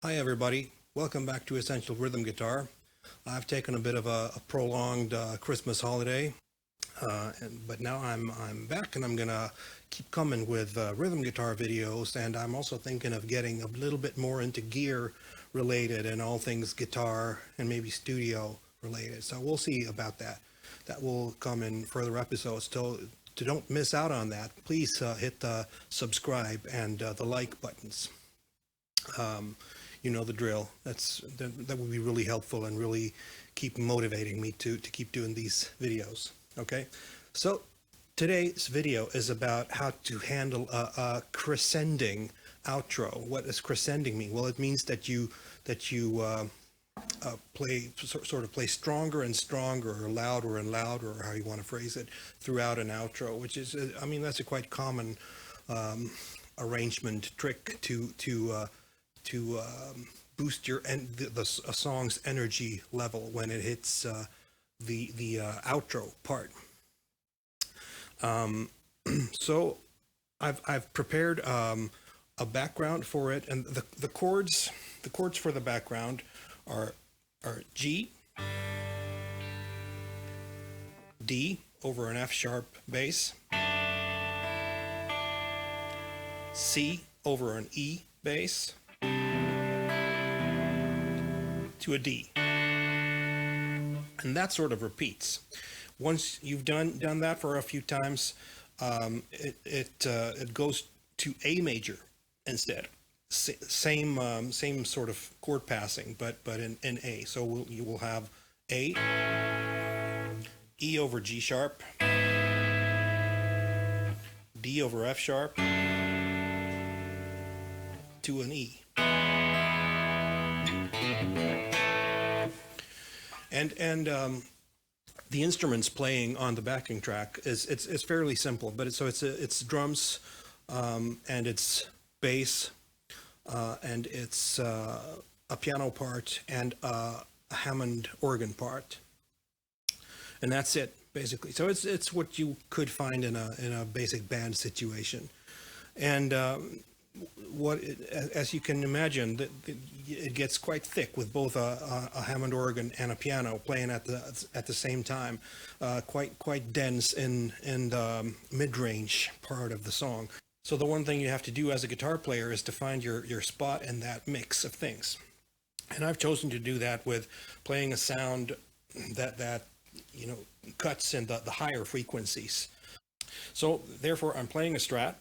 Hi everybody, welcome back to Essential Rhythm Guitar. I've taken a bit of a prolonged Christmas holiday, but now I'm back and I'm gonna keep coming with rhythm guitar videos, and I'm also thinking of getting a little bit more into gear related and all things guitar and maybe studio related. So we'll see about that. That will come in further episodes. To don't miss out on that, please hit the subscribe and the like buttons. You know the drill. That would be really helpful and really keep motivating me to keep doing these videos. Okay, so today's video is about how to handle a crescending outro. What does crescending mean? Well, it means that you play sort of play stronger and stronger, or louder and louder, or how you want to phrase it, throughout an outro, which is, I mean, that's a quite common arrangement trick to boost your a song's energy level when it hits the outro part. So I've prepared a background for it, and the chords for the background are G, D over an F sharp bass, C over an E bass, to a D, and that sort of repeats. Once you've done that for a few times, it goes to A major instead. Same sort of chord passing, but in A. So you will have A, E over G sharp, D over F sharp, to an E. And the instruments playing on the backing track it's fairly simple, but it's drums, and it's bass, and it's a piano part and a Hammond organ part, and that's it basically. So it's what you could find in a basic band situation, and as you can imagine, it gets quite thick with both a Hammond organ and a piano playing at the same time, quite dense in the mid-range part of the song. So the one thing you have to do as a guitar player is to find your spot in that mix of things. And I've chosen to do that with playing a sound that cuts in the higher frequencies. So therefore I'm playing a Strat.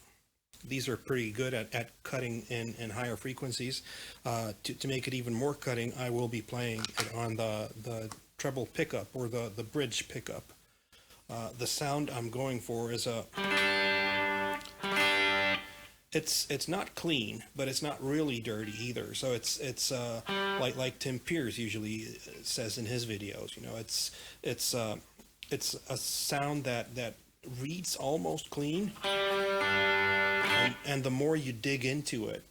These are pretty good at cutting in higher frequencies. To make it even more cutting, I will be playing it on the treble pickup, or the bridge pickup. The sound I'm going for is it's not clean, but it's not really dirty either. So it's like Tim Pierce usually says in his videos. It's a sound that reads almost clean. And the more you dig into it,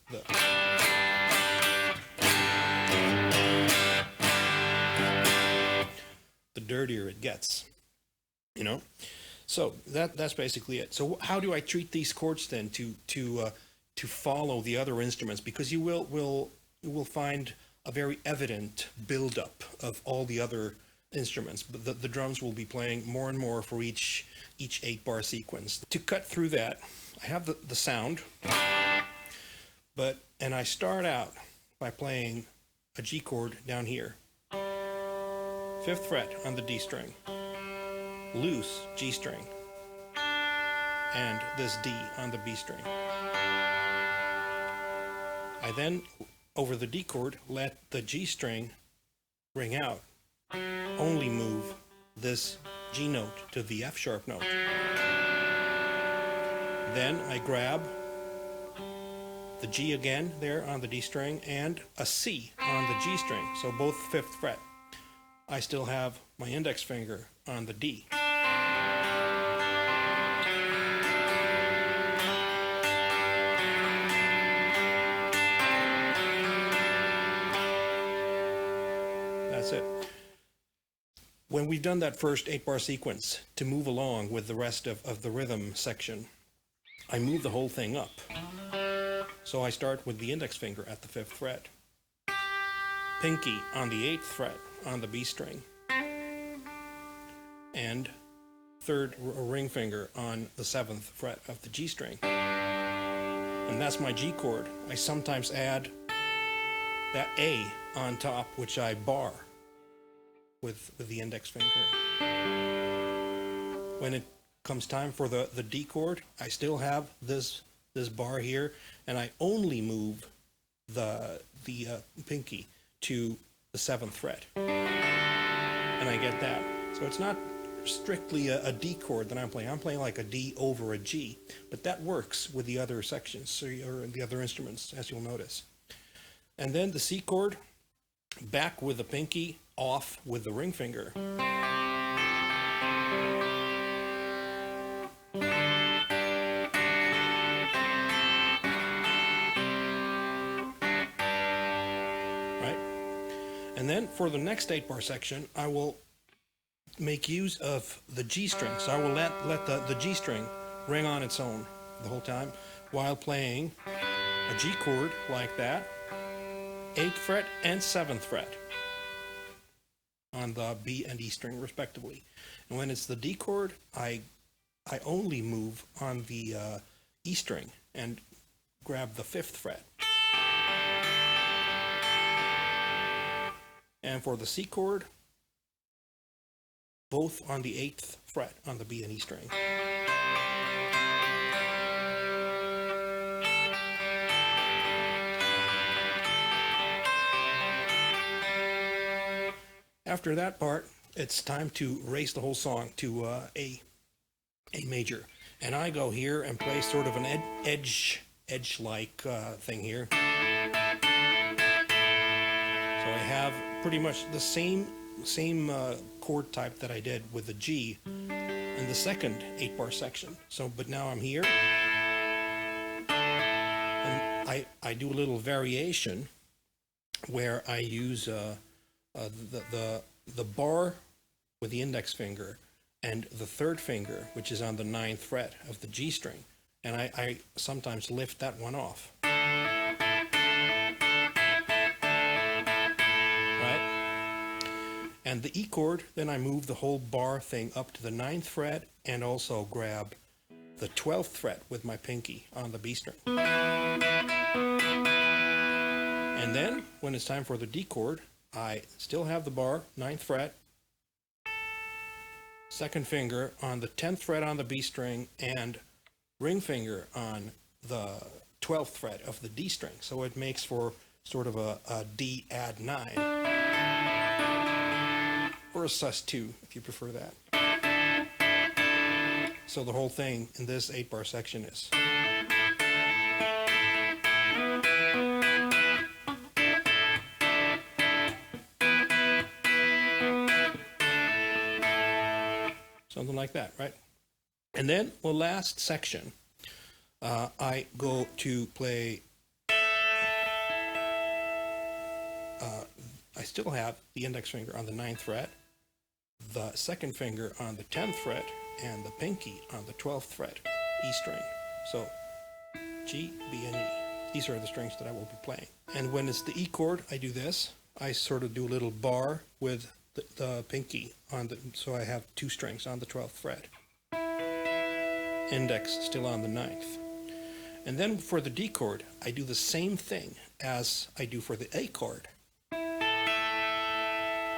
the dirtier it gets, So that's basically it. So how do I treat these chords then to follow the other instruments? Because you will find a very evident buildup of all the other instruments, but the drums will be playing more and more for each 8-bar sequence. To cut through that, I have the sound, and I start out by playing a G chord down here, 5th fret on the D string, loose G string, and this D on the B string. I then, over the D chord, let the G string ring out, only move this G note to the F sharp note. Then I grab the G again there on the D string and a C on the G string, so both 5th fret. I still have my index finger on the D. That's it. When we've done that first 8-bar sequence, to move along with the rest of the rhythm section, I move the whole thing up. So I start with the index finger at the 5th fret, pinky on the 8th fret on the B string, and third ring finger on the 7th fret of the G string. And that's my G chord. I sometimes add that A on top, which I bar with the index finger. When it comes time for the D chord, I still have this bar here, and I only move the pinky to the 7th fret, and I get that. So it's not strictly a D chord that I'm playing. I'm playing like a D over a G, but that works with the other sections, or the other instruments, as you'll notice. And then the C chord, back with the pinky, off with the ring finger. Right? And then for the next 8-bar section, I will make use of the G string. So I will let the G string ring on its own the whole time while playing a G chord like that, 8th fret and 7th fret on the B and E string respectively. And when it's the D chord, I only move on the E string and grab the 5th fret. And for the C chord, both on the 8th fret on the B and E string. After that part, it's time to raise the whole song to A major. And I go here and play sort of an edge-like thing here. So I have pretty much the same chord type that I did with the G in the second 8-bar section. So, but now I'm here, and I do a little variation where I use the bar with the index finger and the 3rd finger, which is on the 9th fret of the G string, and I sometimes lift that one off. And the E chord, then I move the whole bar thing up to the 9th fret and also grab the 12th fret with my pinky on the B string. And then, when it's time for the D chord, I still have the bar, 9th fret, 2nd finger on the 10th fret on the B string, and ring finger on the 12th fret of the D string. So it makes for sort of a D add 9. Or a sus2, if you prefer that. So the whole thing in this 8-bar section is. Something like that, right? And then the last section, I go to play, I still have the index finger on the 9th fret, the 2nd finger on the 10th fret, and the pinky on the 12th fret, E string. So G, B, and E. These are the strings that I will be playing. And when it's the E chord, I do this. I sort of do a little bar with the pinky on the, so I have 2 strings on the 12th fret. Index still on the 9th. And then for the D chord, I do the same thing as I do for the A chord.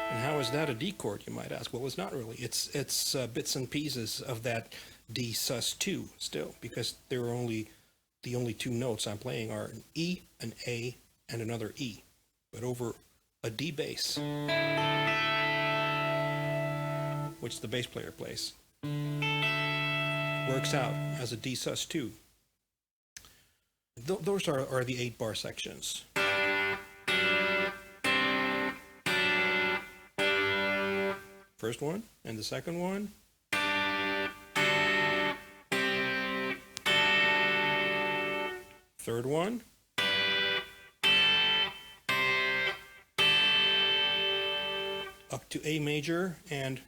And how is that a D chord, you might ask? Well, it's not really. It's bits and pieces of that D sus2 still, because there are the only 2 notes I'm playing are an E, an A, and another E, but over a D bass, which the bass player plays. Works out as a D sus2. Those are the 8-bar sections. First one and the second one. Third one. Up to A major and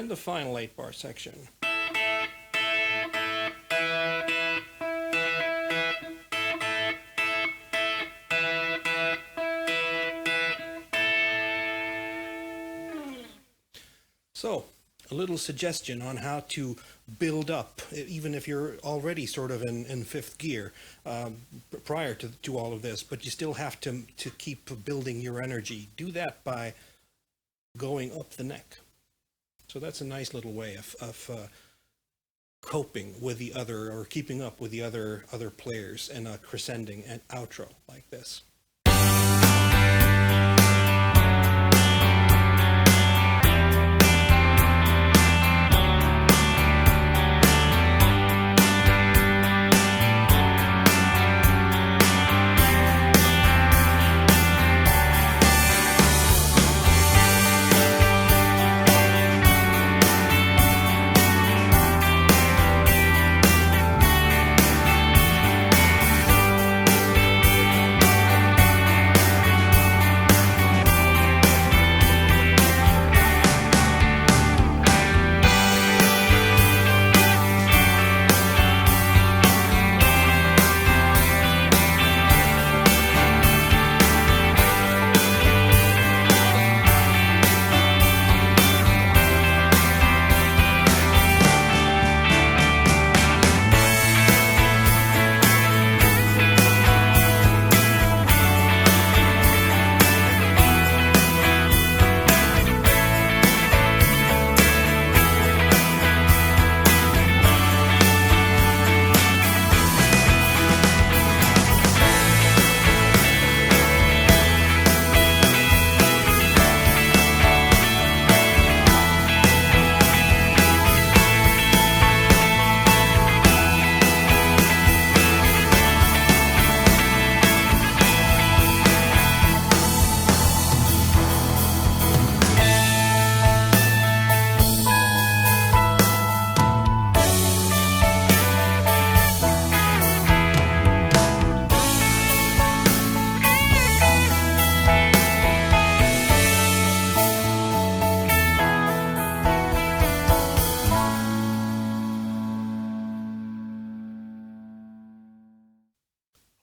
the final 8-bar section. a little suggestion on how to build up, even if you're already sort of in fifth gear prior to all of this, but you still have to keep building your energy. Do that by going up the neck. So that's a nice little way of coping with the other, or keeping up with the other players in a crescending and outro like this.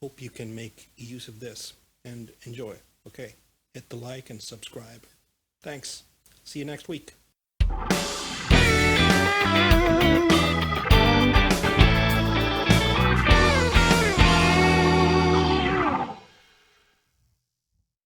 Hope you can make use of this and enjoy. Okay, hit the like and subscribe. Thanks. See you next week.